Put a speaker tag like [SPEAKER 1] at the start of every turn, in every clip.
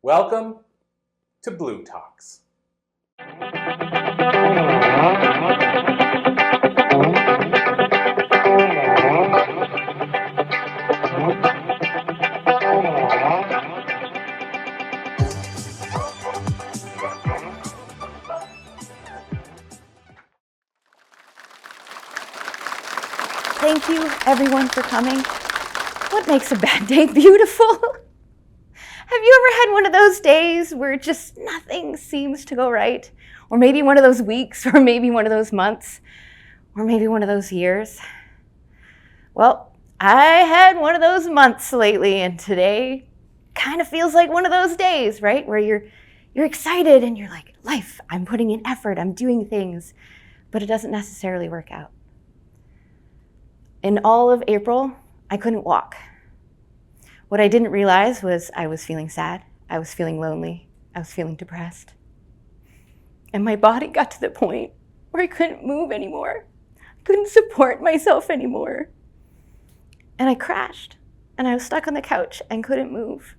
[SPEAKER 1] Welcome to Blue Talks.
[SPEAKER 2] Thank you, everyone, for coming. What makes a bad day beautiful? Have you ever had one of those days where just nothing seems to go right? Or maybe one of those weeks, or maybe one of those months, or maybe one of those years? Well, I had one of those months lately, and today kind of feels like one of those days, right? Where you're excited and you're like, life, I'm putting in effort, I'm doing things, but it doesn't necessarily work out. In all of April, I couldn't walk. What I didn't realize was I was feeling sad, I was feeling lonely, I was feeling depressed. And my body got to the point where I couldn't move anymore. I couldn't support myself anymore. And I crashed, and I was stuck on the couch and couldn't move.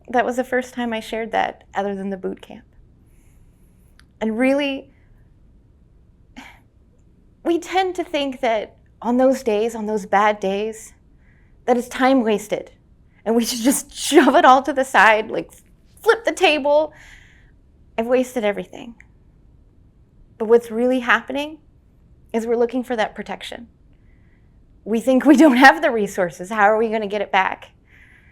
[SPEAKER 2] That was the first time I shared that, other than the boot camp. And really, we tend to think that on those days, on those bad days, that it's time wasted. And we should just shove it all to the side, like flip the table. I've wasted everything. But what's really happening is we're looking for that protection. We think we don't have the resources. How are we going to get it back?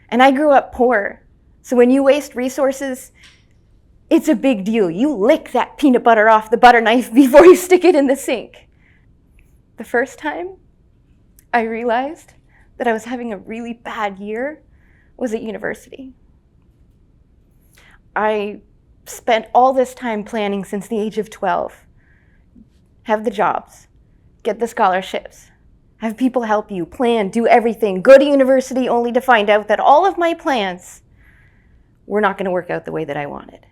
[SPEAKER 2] And I grew up poor. So when you waste resources, it's a big deal. You lick that peanut butter off the butter knife before you stick it in the sink. The first time I realized that I was having a really bad year was at university. I spent all this time planning since the age of 12. Have the jobs, get the scholarships, have people help you, plan, do everything, go to university only to find out that all of my plans were not going to work out the way that I wanted.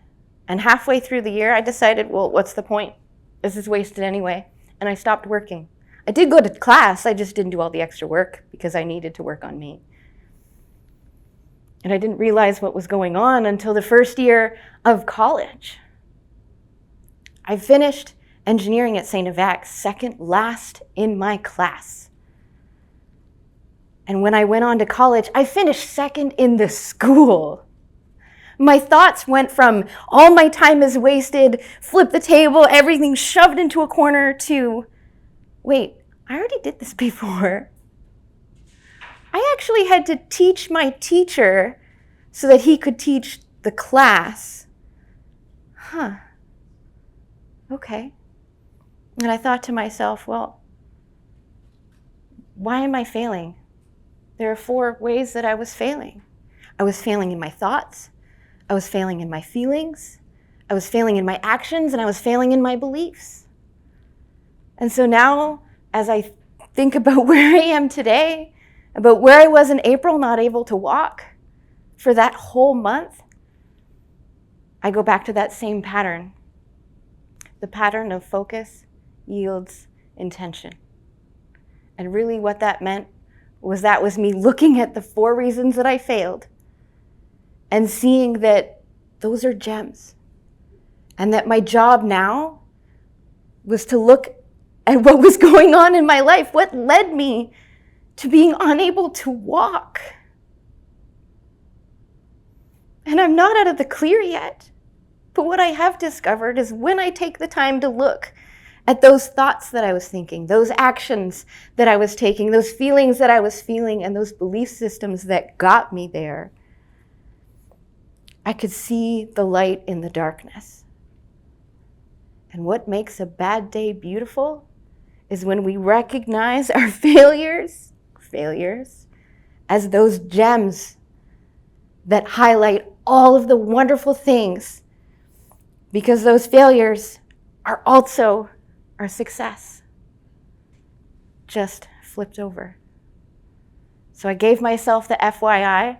[SPEAKER 2] And halfway through the year, I decided, well, what's the point? This is wasted anyway. And I stopped working. I did go to class, I just didn't do all the extra work because I needed to work on me. And I didn't realize what was going on until the first year of college. I finished engineering at St. Yves's, second last in my class. And when I went on to college, I finished second in the school. My thoughts went from all my time is wasted, flip the table, everything shoved into a corner, to wait, I already did this before. I actually had to teach my teacher so that he could teach the class. Okay. And I thought to myself, well, why am I failing? There are 4 ways that I was failing. I was failing in my thoughts, I was failing in my feelings, I was failing in my actions, and I was failing in my beliefs. And so now, as I think about where I am today, about where I was in April, not able to walk for that whole month, I go back to that same pattern. The pattern of focus yields intention. And really what that meant was that was me looking at the 4 reasons that I failed and seeing that those are gems. And that my job now was to look at what was going on in my life, what led me to being unable to walk. And I'm not out of the clear yet, but what I have discovered is when I take the time to look at those thoughts that I was thinking, those actions that I was taking, those feelings that I was feeling, and those belief systems that got me there, I could see the light in the darkness. And what makes a bad day beautiful is when we recognize our failures as those gems that highlight all of the wonderful things, because those failures are also our success, just flipped over. So I gave myself the FYI,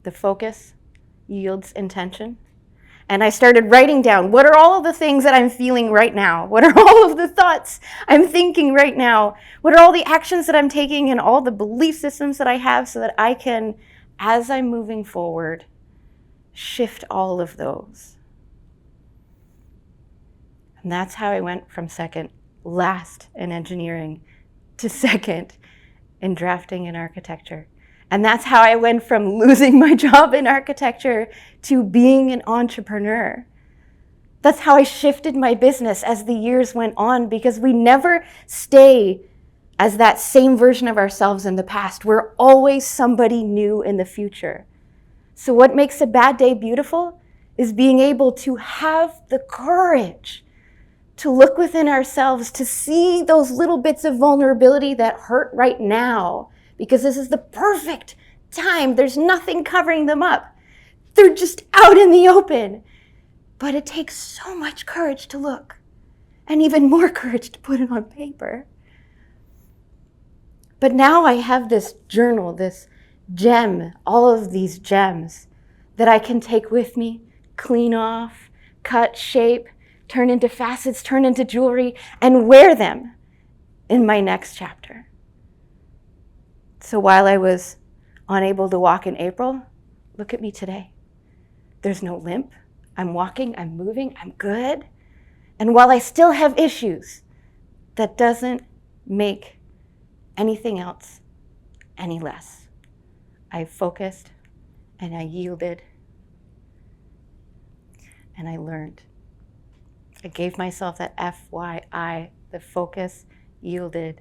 [SPEAKER 2] the focus yields intention. And I started writing down, what are all of the things that I'm feeling right now? What are all of the thoughts I'm thinking right now? What are all the actions that I'm taking and all the belief systems that I have so that I can as I'm moving forward, shift all of those. And that's how I went from second last in engineering to second in drafting and architecture. And that's how I went from losing my job in architecture to being an entrepreneur. That's how I shifted my business as the years went on, because we never stay as that same version of ourselves in the past. We're always somebody new in the future. So what makes a bad day beautiful is being able to have the courage to look within ourselves, to see those little bits of vulnerability that hurt right now, because this is the perfect time. There's nothing covering them up. They're just out in the open. But it takes so much courage to look, and even more courage to put it on paper. But now I have this journal, this gem, all of these gems that I can take with me, clean off, cut, shape, turn into facets, turn into jewelry, and wear them in my next chapter. So while I was unable to walk in April, look at me today. There's no limp. I'm walking, I'm moving, I'm good. And while I still have issues, that doesn't make anything else any less. I focused and I yielded and I learned. I gave myself that FYI, the focus, yielded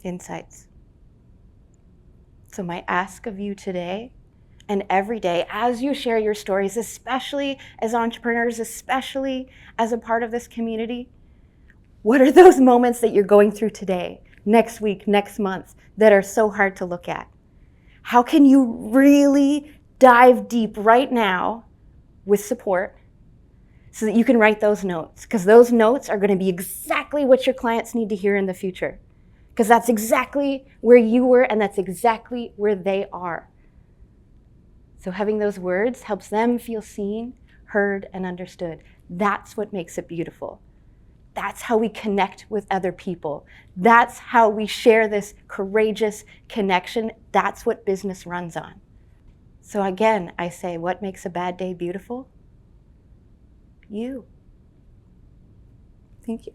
[SPEAKER 2] insights. So my ask of you today and every day, as you share your stories, especially as entrepreneurs, especially as a part of this community, what are those moments that you're going through today, next week, next month, that are so hard to look at? How can you really dive deep right now with support so that you can write those notes? Because those notes are going to be exactly what your clients need to hear in the future. Because that's exactly where you were, and that's exactly where they are. So having those words helps them feel seen, heard, and understood. That's what makes it beautiful. That's how we connect with other people. That's how we share this courageous connection. That's what business runs on. So again, I say, what makes a bad day beautiful? You. Thank you.